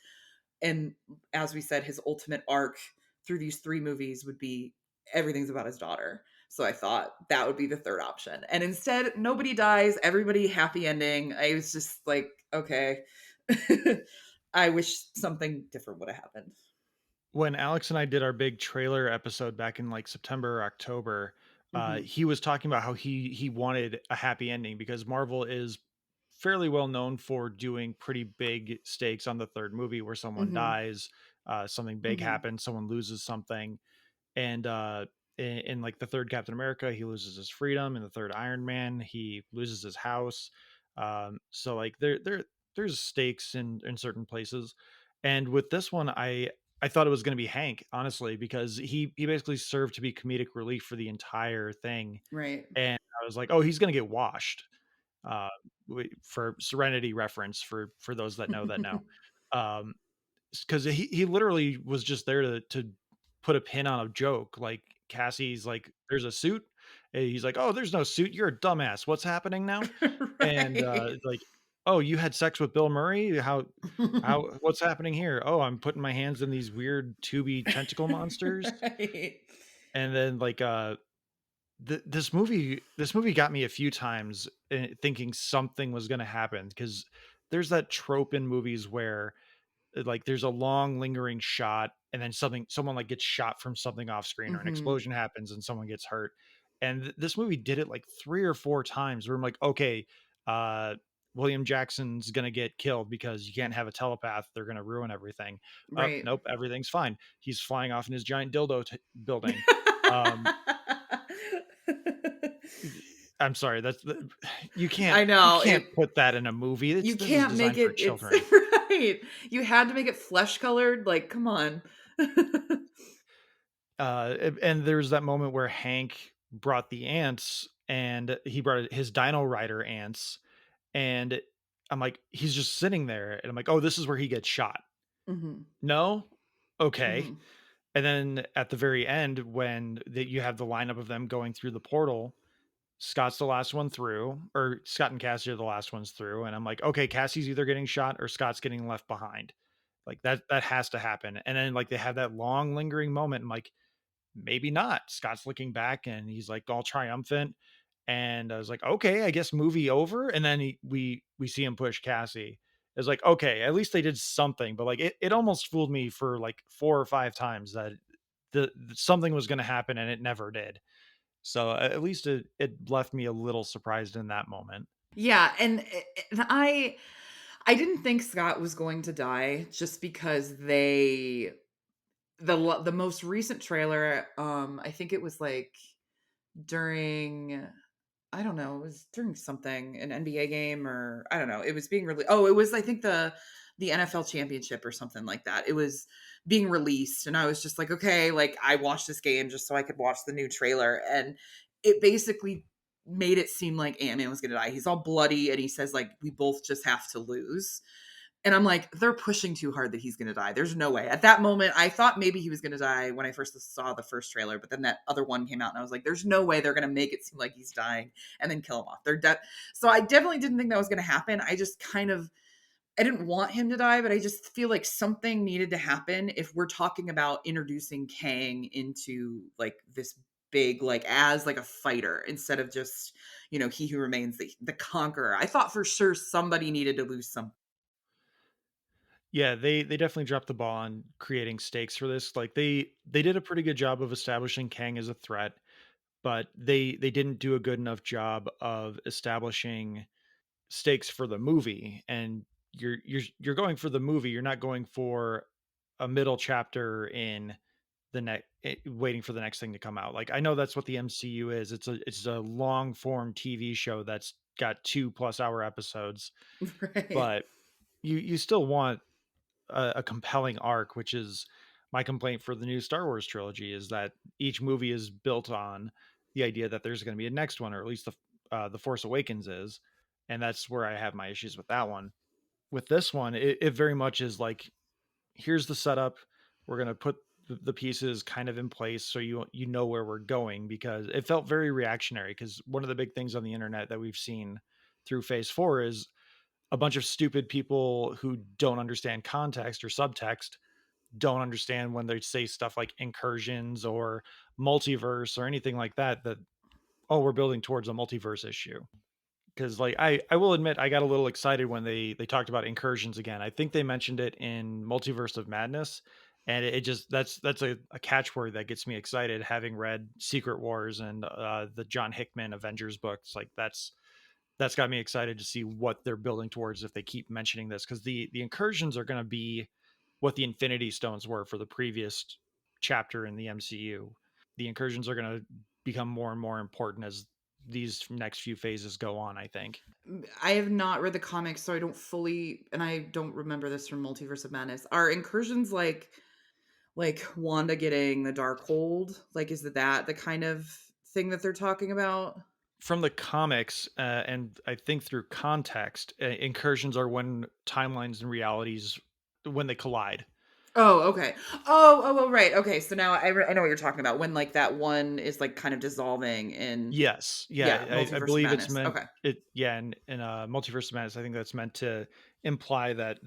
And as we said, his ultimate arc through these three movies would be everything's about his daughter. So I thought that would be the third option. And instead, nobody dies, everybody happy ending. I was just like, okay. I wish something different would have happened. When Alex and I did our big trailer episode back in like September or October, Mhm. he was talking about how he wanted a happy ending because Marvel is fairly well known for doing pretty big stakes on the third movie where someone Mm-hmm. dies, something big Mm-hmm. happens, someone loses something. And in like the third Captain America, he loses his freedom. In the third Iron Man, he loses his house. So like there's stakes in certain places. And with this one, I thought it was going to be Hank, honestly, because he basically served to be comedic relief for the entire thing. Right. And I was like, oh, he's going to get washed. Uh, for Serenity reference for those that know. Um, because he literally was just there to put a pin on a joke. Like Cassie's like, "There's a suit," and he's like, "Oh, there's no suit. You're a dumbass. What's happening now?" And Right. it's like, "Oh, you had sex with Bill Murray? How what's happening here? Oh, I'm putting my hands in these weird tubey tentacle monsters." Right. And then like this movie got me a few times thinking something was going to happen because there's that trope in movies where like there's a long lingering shot and then someone like gets shot from something off screen or an Mm-hmm. explosion happens and someone gets hurt. And this movie did it like 3 or 4 times where I'm like, okay, uh William Jackson's gonna get killed because you can't have a telepath, they're gonna ruin everything. Up, Right. nope, everything's fine. He's flying off in his giant dildo building. um I'm sorry, you can't I you know can't it. put that in a movie. You This is can't make designed for it. It's children. right. You had to make it flesh colored. Like, come on. And there's that moment where Hank brought the ants and he brought his Dino Rider ants, and I'm like, he's just sitting there, and I'm like, oh, this is where he gets shot. Hmm. No, okay. Hmm. And then at the very end, when you have the lineup of them going through the portal, Scott's the last one through, or Scott and Cassie are the last ones through, and I'm like, okay, Cassie's either getting shot or Scott's getting left behind. Like that has to happen. And then like they have that long lingering moment. I'm like, maybe not. Scott's looking back and he's like all triumphant. And I was like, okay, I guess movie over. And then we see him push Cassie. It's like, okay, at least they did something. But like it almost fooled me for like 4 or 5 times that something was going to happen and it never did. So at least it left me a little surprised in that moment. Yeah, and I didn't think Scott was going to die just because the most recent trailer. I think it was like during I don't know, it was during something, an NBA game or I don't know. It was being really it was I think the NFL championship or something like that. It was being released and I was just like, okay, like I watched this game just so I could watch the new trailer and it basically made it seem like Ant-Man was going to die. He's all bloody and he says like we both just have to lose. And I'm like, they're pushing too hard that he's going to die. There's no way. At that moment, I thought maybe he was going to die when I first saw the first trailer, but then that other one came out and I was like, there's no way they're going to make it seem like he's dying and then kill him off. They're dead. So I definitely didn't think that was going to happen. I just I didn't want him to die, but I just feel like something needed to happen if we're talking about introducing Kang into like this big, like as like a fighter instead of just, he who remains the conqueror. I thought for sure somebody needed to lose some. Yeah, they definitely dropped the ball on creating stakes for this. Like they did a pretty good job of establishing Kang as a threat, but they didn't do a good enough job of establishing stakes for the movie. And you're going for the movie, you're not going for a middle chapter in the next waiting for the next thing to come out. Like I know that's what the MCU is. It's a long form TV show that's got 2+ hour episodes, Right. but you still want a compelling arc, which is my complaint for the new Star Wars trilogy, is that each movie is built on the idea that there's going to be a next one, or at least the Force Awakens is, and that's where I have my issues with that one. With this one, it very much is like, here's the setup. We're going to put the pieces kind of in place so you know where we're going, because it felt very reactionary. Because one of the big things on the internet that we've seen through Phase 4 is a bunch of stupid people who don't understand context or subtext, don't understand when they say stuff like incursions or multiverse or anything like that, oh, we're building towards a multiverse issue. Because like I will admit, I got a little excited when they talked about incursions again. I think they mentioned it in Multiverse of Madness, and it just that's a catchword that gets me excited, having read Secret Wars and the John Hickman Avengers books. Like that's got me excited to see what they're building towards if they keep mentioning this, because the incursions are going to be what the Infinity Stones were for the previous chapter in the MCU. The incursions are going to become more and more important as these next few phases go on, I think. I have not read the comics, so I don't fully, and I don't remember this from Multiverse of Madness. Are incursions like Wanda getting the Darkhold? Like, is that the kind of thing that they're talking about? From the comics, and I think through context, incursions are when timelines and realities when they collide. Oh, okay. Right. Okay, so now I know what you're talking about when like that one is like kind of dissolving in Yes, yeah, yeah, I Multiverse of believe it's Madness. meant Okay. it. Yeah, in Multiverse of Madness, I think that's meant to imply that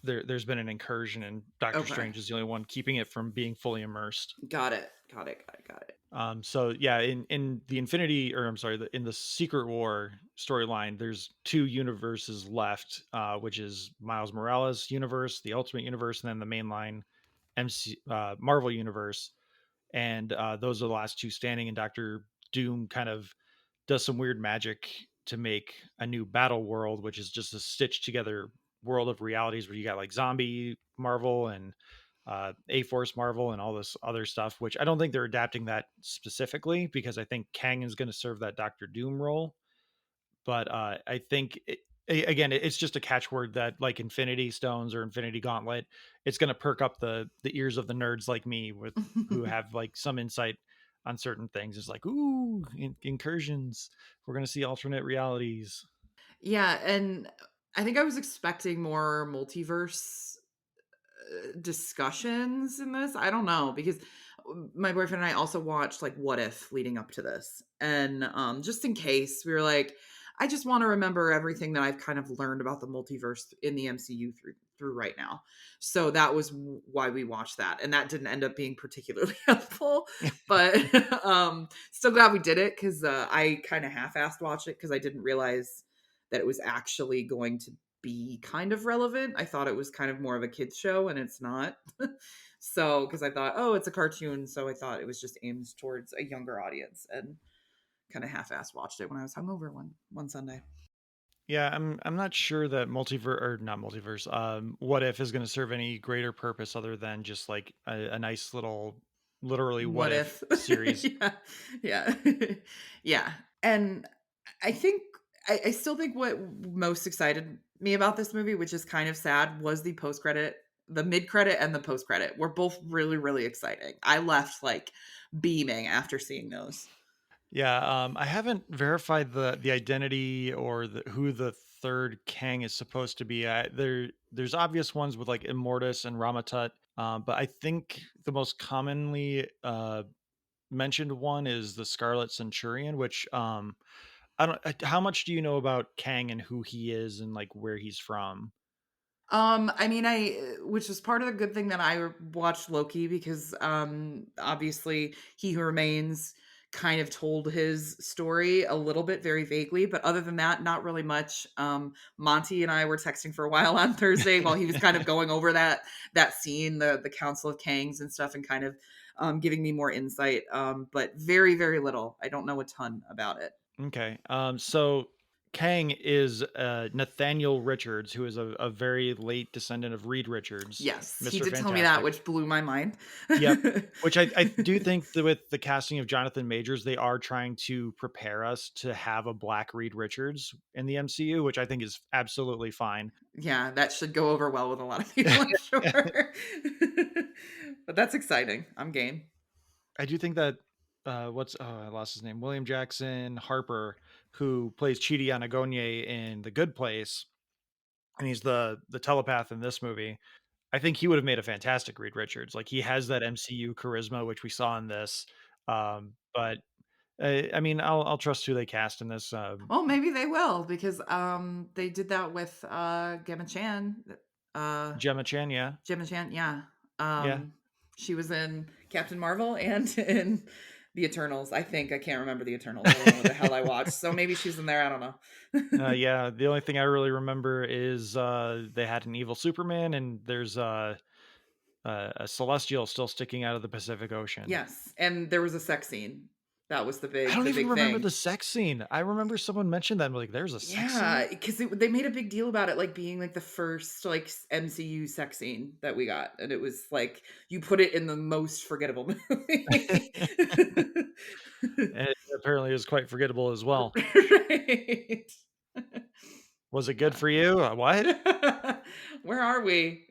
there's been an incursion, and Doctor Okay. Strange is the only one keeping it from being fully immersed. Got it. Got it. Got it. Got it. So yeah, in the Infinity, or I'm sorry, in the Secret War storyline, there's two universes left, which is Miles Morales universe, the Ultimate Universe, and then the mainline Marvel universe. And those are the last two standing. And Doctor Doom kind of does some weird magic to make a new battle world, which is just a stitched together world of realities where you got like zombie Marvel and A Force Marvel and all this other stuff, which I don't think they're adapting that specifically because I think Kang is going to serve that Doctor Doom role. But I think again, it's just a catchword that like Infinity Stones or Infinity Gauntlet, it's going to perk up the ears of the nerds like me with who have like some insight on certain things. It's like, ooh, incursions. We're going to see alternate realities. Yeah, and I think I was expecting more multiverse discussions in this. I don't know because my boyfriend and I also watched like What If leading up to this. And just in case, we were like I just want to remember everything that I've kind of learned about the multiverse in the MCU through right now. So that was why we watched that. And that didn't end up being particularly helpful, but still glad we did it cuz I kind of half-assed watched it cuz I didn't realize that it was actually going to be kind of relevant. I thought it was kind of more of a kids show and it's not. So, because I thought, oh, it's a cartoon, so I thought it was just aimed towards a younger audience and kind of half-ass watched it when I was hungover one Sunday. Yeah, I'm not sure that multiverse or not multiverse. What if is going to serve any greater purpose other than just like a nice little, literally what What if if? series. Yeah. Yeah. Yeah. And I think I still think what most excited me about this movie, which is kind of sad, was the post credit, the mid credit and the post credit were both really, really exciting. I left like beaming after seeing those. Yeah, I haven't verified the identity or who the third Kang is supposed to be. There's obvious ones with like Immortus and Ramatut, but I think the most commonly mentioned one is the Scarlet Centurion, which I don't. How much do you know about Kang and who he is and like where he's from? I mean, which is part of the good thing that I watched Loki because, obviously, He Who Remains kind of told his story a little bit, very vaguely, but other than that, not really much. Monty and I were texting for a while on Thursday while he was kind of going over that scene, the Council of Kangs and stuff, and kind of giving me more insight. But very, very little. I don't know a ton about it. Okay. So Kang is Nathaniel Richards, who is a very late descendant of Reed Richards, Yes, he Mr. did tell me that, Fantastic. which blew my mind. Yep. Which I do think that with the casting of Jonathan Majors, they are trying to prepare us to have a black Reed Richards in the MCU, which I think is absolutely fine. Yeah, that should go over well with a lot of people, I'm sure. But that's exciting. I'm game. I do think that I lost his name. William Jackson Harper, who plays Chidi Anagonye in The Good Place, and he's the telepath in this movie. I think he would have made a fantastic Reed Richards. Like he has that MCU charisma, which we saw in this. But I mean, I'll trust who they cast in this. Well, maybe they will because they did that with Gemma Chan. Uh Gemma Chan, yeah, Gemma Chan, yeah. yeah, She was in Captain Marvel and in the Eternals. I think I can't remember the Eternals. I don't know what the hell I watched. So maybe she's in there. I don't know. yeah. The only thing I really remember is they had an evil Superman, and there's a Celestial still sticking out of the Pacific Ocean. Yes, and there was a sex scene. That was I don't the even big remember the thing. sex scene. I remember someone mentioned that. I'm like, there's a sex scene? Yeah, because they made a big deal about it, like being like the first like MCU sex scene that we got, and it was like you put it in the most forgettable movie. And it apparently is quite forgettable as well. Right. Was it good Yeah. for you? What? Where are we?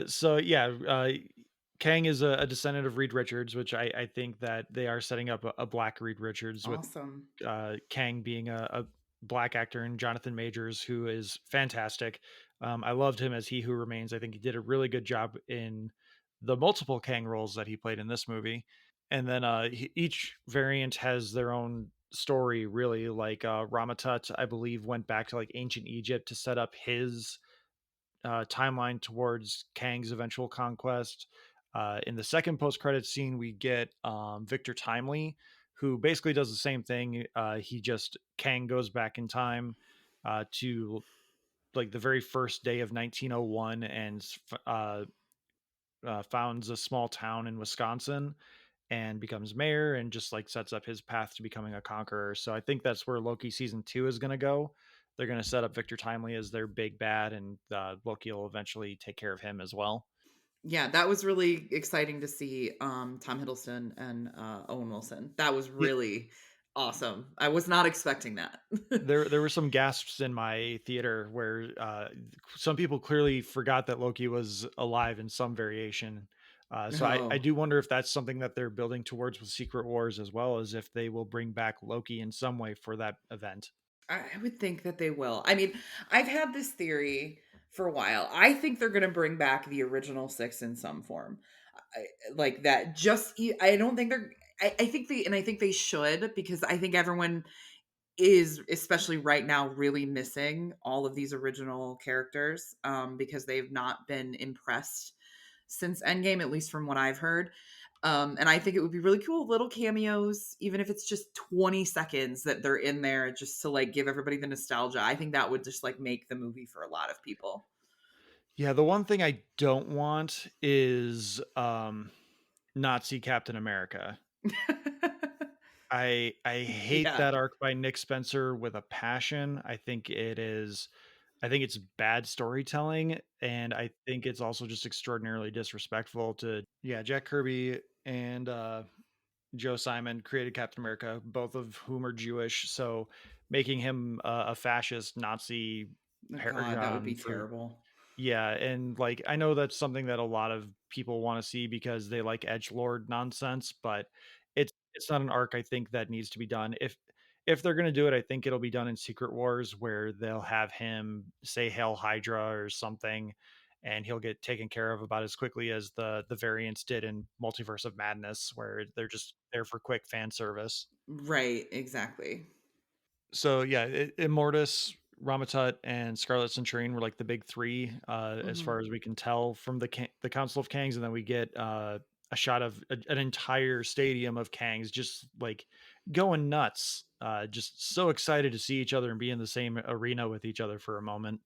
So yeah, Kang is a descendant of Reed Richards, which I think that they are setting up a black Reed Richards with Awesome. Kang being a black actor, and Jonathan Majors, who is fantastic. I loved him as He Who Remains. I think he did a really good job in the multiple Kang roles that he played in this movie. And then each variant has their own story, really. Like Ramatut, I believe, went back to like ancient Egypt to set up his timeline towards Kang's eventual conquest. In the second post-credit scene, we get Victor Timely, who basically does the same thing. He just Kang goes back in time to like the very first day of 1901 and founds a small town in Wisconsin and becomes mayor and just like sets up his path to becoming a conqueror. So I think that's where Loki season 2 is going to go. They're going to set up Victor Timely as their big bad, and Loki will eventually take care of him as well. Yeah, that was really exciting to see Tom Hiddleston and Owen Wilson. That was Yeah, really awesome. I was not expecting that. there were some gasps in my theater where some people clearly forgot that Loki was alive in some variation. So I Oh. do wonder if that's something that they're building towards with Secret Wars, as well as if they will bring back Loki in some way for that event. I would think that they will. I mean, I've had this theory for a while. I think they're going to bring back the original six in some form. Like that. I don't think they're. I think I think they should, because I think everyone is, especially right now, really missing all of these original characters, because they've not been impressed since Endgame, at least from what I've heard. And I think it would be really cool, little cameos, even if it's just 20 seconds that they're in there, just to like give everybody the nostalgia. I think that would just like make the movie for a lot of people. Yeah, the one thing I don't want is Nazi Captain America. I hate Yeah. that arc by Nick Spencer with a passion. I think it's bad storytelling, and I think it's also just extraordinarily disrespectful to Jack Kirby and Joe Simon created Captain America, both of whom are Jewish, so making him a fascist Nazi Oh, God, that would be paragon for terrible. yeah, and like I know that's something that a lot of people want to see because they like edgelord nonsense, but it's not an arc I think that needs to be done. If they're going to do it, I think it'll be done in Secret Wars where they'll have him say Hail Hydra or something, and he'll get taken care of about as quickly as the variants did in Multiverse of Madness, where they're just there for quick fan service. Right, exactly. So yeah, Immortus, Ramatut, and Scarlet Centurion were like the big three, as Hmm. far as we can tell from the Council of Kangs, and then we get a shot of an entire stadium of Kangs just like going nuts, just so excited to see each other and be in the same arena with each other for a moment.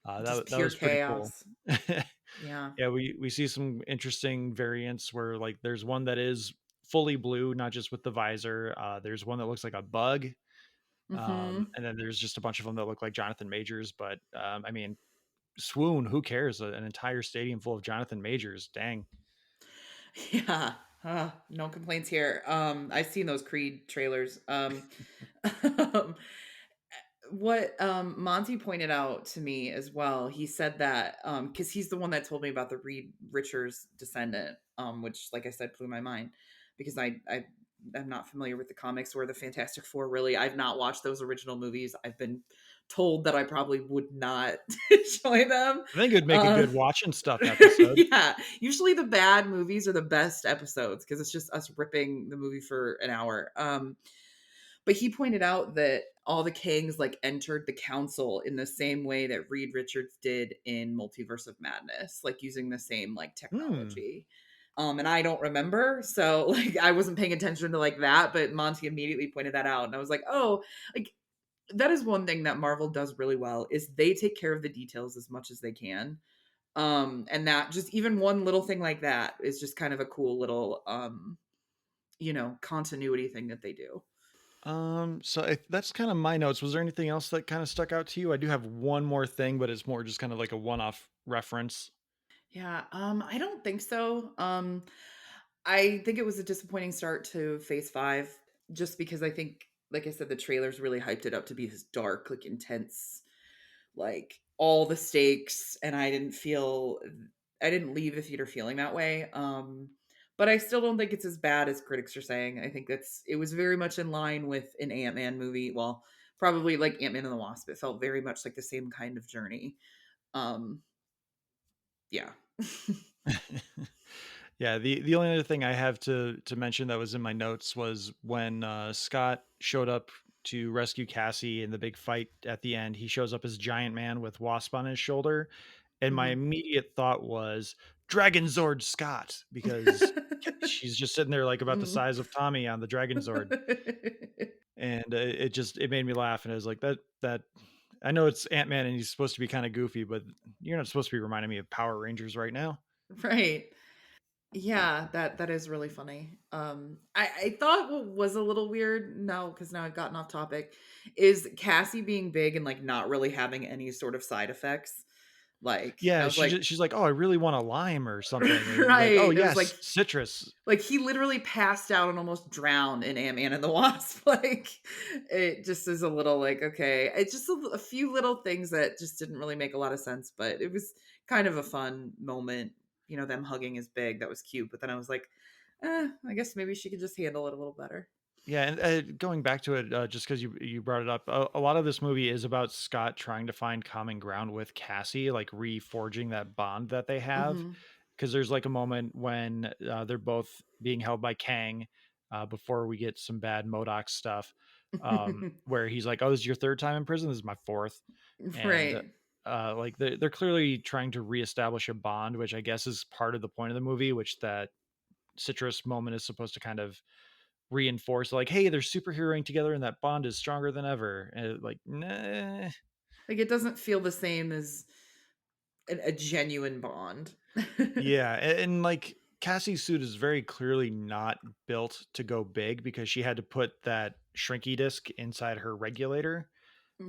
Just That pure was pretty cool. chaos. Yeah. Yeah, we see some interesting variants where like there's one that is fully blue, not just with the visor. There's one that looks like a bug, Hmm. and then there's just a bunch of them that look like Jonathan Majors. But I mean, swoon, who cares? An entire stadium full of Jonathan Majors. Dang. Yeah. No complaints here. I've seen those Creed trailers. What Monty pointed out to me as well, he said that because he's the one that told me about the Reed Richards descendant, which, like I said, blew my mind, because I'm not familiar with the comics or the Fantastic Four. Really, I've not watched those original movies. I've been told that I probably would not enjoy them. I think it would make a Uh, good watching stuff episode. yeah, usually the bad movies are the best episodes because it's just us ripping the movie for an hour. But he pointed out that all the Kangs like entered the council in the same way that Reed Richards did in Multiverse of Madness, like using the same like Hmm. technology. And I don't remember, so like I wasn't paying attention to like that, but Monty immediately pointed that out, and I was like, oh, like that is one thing that Marvel does really well, is they take care of the details as much as they can. And that just even one little thing like that is just kind of a cool little continuity thing that they do. That's kind of my notes. Was there anything else that kind of stuck out to you? I do have one more thing, but it's more just kind of like a one-off reference. Yeah, I don't think so. I think it was a disappointing start to Phase 5 just because I think, like I said, the trailers really hyped it up to be this dark, like intense, like all the stakes, and I didn't leave the theater feeling that way. But I still don't think it's as bad as critics are saying. I think it was very much in line with an Ant-Man movie. Well, probably like Ant-Man and the Wasp. It felt very much like the same kind of journey. Um, yeah. Yeah, the only other thing I have to mention that was in my notes was when Scott showed up to rescue Cassie in the big fight at the end. He shows up as Giant Man with Wasp on his shoulder, and my Mhm. immediate thought was Dragon Zord Scott because she's just sitting there like about the Mm. size of Tommy on the Dragon Zord, and it made me laugh, and I was like that. I know it's Ant Man and he's supposed to be kind of goofy, but you're not supposed to be reminding me of Power Rangers right now. Right. Yeah, that is really funny. I thought what was a little weird, no, because now I've gotten off topic, is Cassie being big and like not really having any sort of side effects. Like I Yeah, was like, she's like, "Oh, I really want a lime or something," and he's like, "Oh, right. It was yes, citrus." like he literally passed out and almost drowned in Ant-Man and the Wasp. Like it just is a little like, okay. It's just a few little things that just didn't really make a lot of sense, but it was kind of a fun moment. Them hugging is big. That was cute. But then I was like, I guess maybe she could just handle it a little better. Yeah, and, going back to it, just because you brought it up, a lot of this movie is about Scott trying to find common ground with Cassie, like reforging that bond that they have. Hmm. Because there's like a moment when they're both being held by Kang, before we get some bad Modoc stuff, where he's like, "Oh, this is your third time in prison. This is my fourth," and Right. like they're clearly trying to reestablish a bond, which I guess is part of the point of the movie, which that citrus moment is supposed to kind of reinforce, like, hey, they're superheroing together and that bond is stronger than ever, and like, nah. Like it doesn't feel the same as a genuine bond. Yeah, and like Cassie's suit is very clearly not built to go big because she had to put that shrinky disc inside her regulator.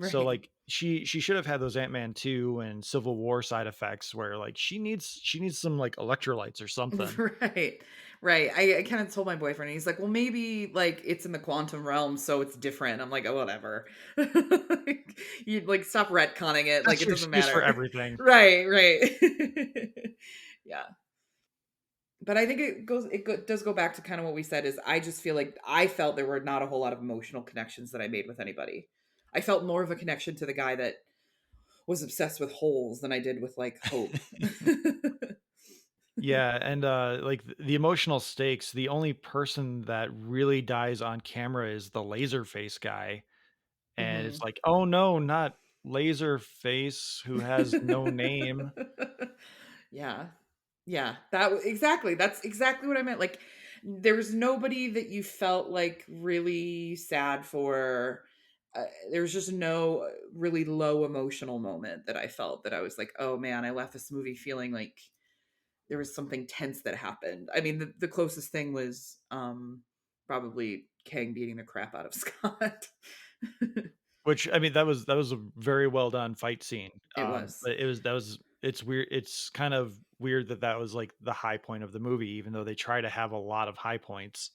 So Right. like she should have had those Ant-Man 2 and Civil War side effects where like she needs some like electrolytes or something. Right. Right. I kind of told my boyfriend, he's like, well, maybe like it's in the quantum realm, so it's different. I'm like, oh, whatever. You like stop retconning it. Like That's it your doesn't excuse for matter. everything. Right. Right. Yeah. But I think does go back to kind of what we said is I just feel like I felt there were not a whole lot of emotional connections that I made with anybody. I felt more of a connection to the guy that was obsessed with holes than I did with like Hope. Yeah, and like the emotional stakes, the only person that really dies on camera is the laser face guy. And it's Mhm. like, oh no, not laser face who has no name. Yeah. Yeah, exactly. That's exactly what I meant. Like, there was nobody that you felt like really sad for. There was just no really low emotional moment that I felt that I was like, oh man, I left this movie feeling like there was something tense that happened. I mean, the closest thing was probably Kang beating the crap out of Scott. Which I mean, that was a very well done fight scene. It was. But it's weird. It's kind of weird that that was like the high point of the movie, even though they try to have a lot of high points.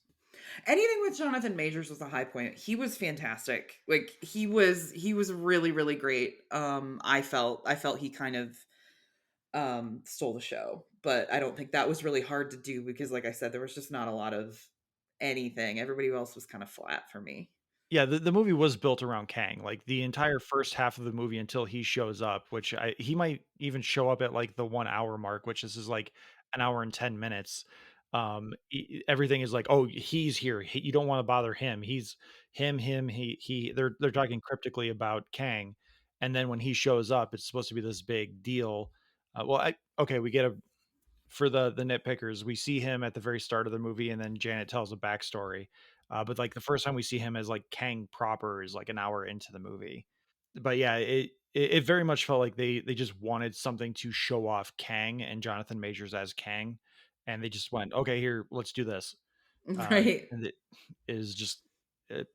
Anything with Jonathan Majors was a high point. He was fantastic. Like he was really really great. I felt he kind of stole the show, but I don't think that was really hard to do because like I said there was just not a lot of anything. Everybody else was kind of flat for me. Yeah, the movie was built around Kang. Like the entire first half of the movie until he shows up, which he might even show up at like the 1 hour mark, which this is like an hour and 10 minutes. Everything is like, oh, he's here. You don't want to bother him. He's him. He. They're talking cryptically about Kang, and then when he shows up, it's supposed to be this big deal. Okay, we get a for the nitpickers, we see him at the very start of the movie, and then Janet tells a backstory. But like the first time we see him as like Kang proper is like an hour into the movie. But yeah, it very much felt like they just wanted something to show off Kang and Jonathan Majors as Kang, and they just went, okay, here, let's do this. Right. And it is just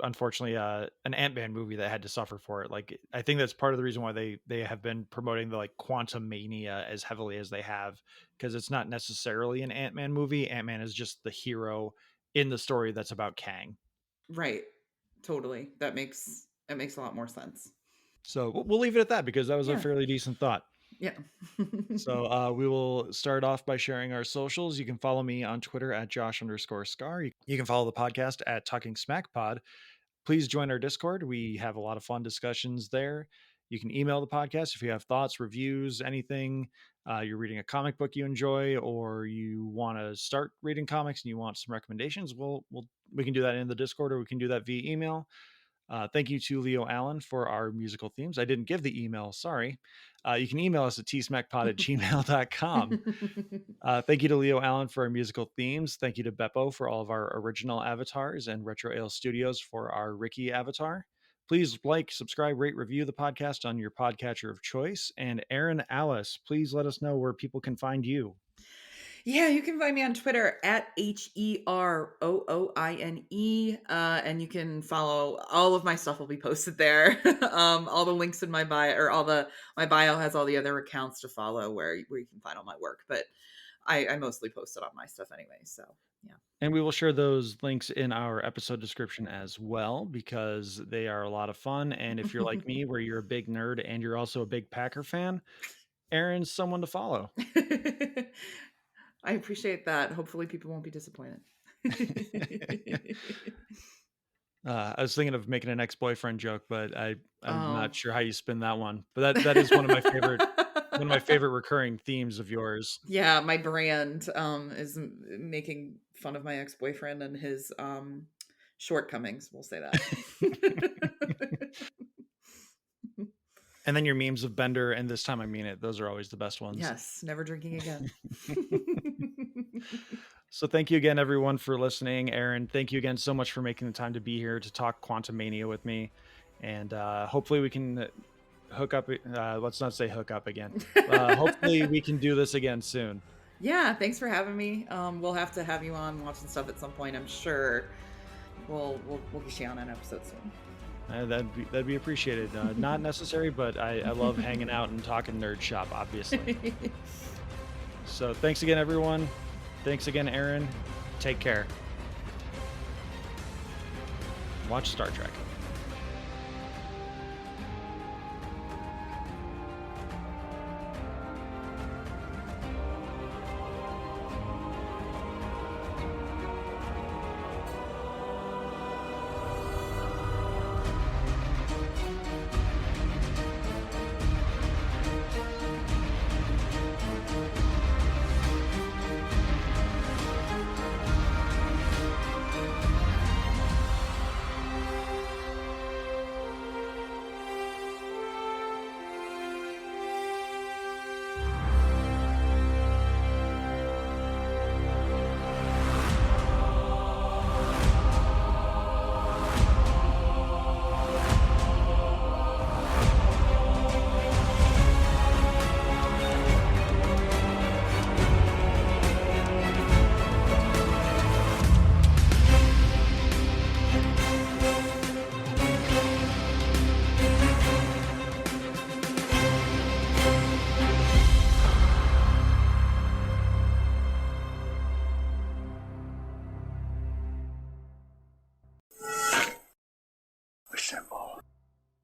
unfortunately an Ant-Man movie that had to suffer for it. Like I think that's part of the reason why they have been promoting the like Quantumania as heavily as they have, because it's not necessarily an Ant-Man movie. Ant-Man is just the hero in the story that's about Kang. Right. Totally. That makes a lot more sense. So we'll leave it at that because that was a Yeah. fairly decent thought. Yeah. So we will start off by sharing our socials. You can follow me on Twitter at Josh_Scar. You can follow the podcast at Talking Smack Pod. Please join our Discord. We have a lot of fun discussions there. You can email the podcast if you have thoughts, reviews, anything. You're reading a comic book you enjoy, or you want to start reading comics and you want some recommendations. We can do that in the Discord, or we can do that via email. Thank you to Leo Allen for our musical themes. I didn't give the email, sorry. You can email us at tsmackpod@gmail.com. Thank you to Leo Allen for our musical themes. Thank you to Beppo for all of our original avatars, and Retro Ale Studios for our Ricky avatar. Please like, subscribe, rate, review the podcast on your podcatcher of choice. And Erin, Alyce, please let us know where people can find you. Yeah, you can find me on Twitter at HEROOINE. And you can follow all of my stuff will be posted there. All the links in my bio, or my bio has all the other accounts to follow where you can find all my work. But I mostly post it on my stuff anyway. So yeah. And we will share those links in our episode description as well, because they are a lot of fun. And if you're like me, where you're a big nerd and you're also a big Packer fan, Erin's someone to follow. I appreciate that. Hopefully people won't be disappointed. I was thinking of making an ex-boyfriend joke, but I'm Oh. not sure how you spin that one. But that is one of my favorite recurring themes of yours. Yeah, my brand is making fun of my ex-boyfriend and his shortcomings, we'll say that. And then your memes of Bender and This Time I Mean It, those are always the best ones. Yes, never drinking again. So thank you again, everyone, for listening. Erin, thank you again so much for making the time to be here to talk Quantumania with me. And hopefully we can hook up. Let's not say hook up again. Hopefully we can do this again soon. Yeah, thanks for having me. We'll have to have you on watching stuff at some point, I'm sure. We'll get you on an episode soon. That'd be appreciated. Not necessary, but I love hanging out and talking nerd shop, obviously. So thanks again, everyone. Thanks again, Erin. Take care. Watch Star Trek.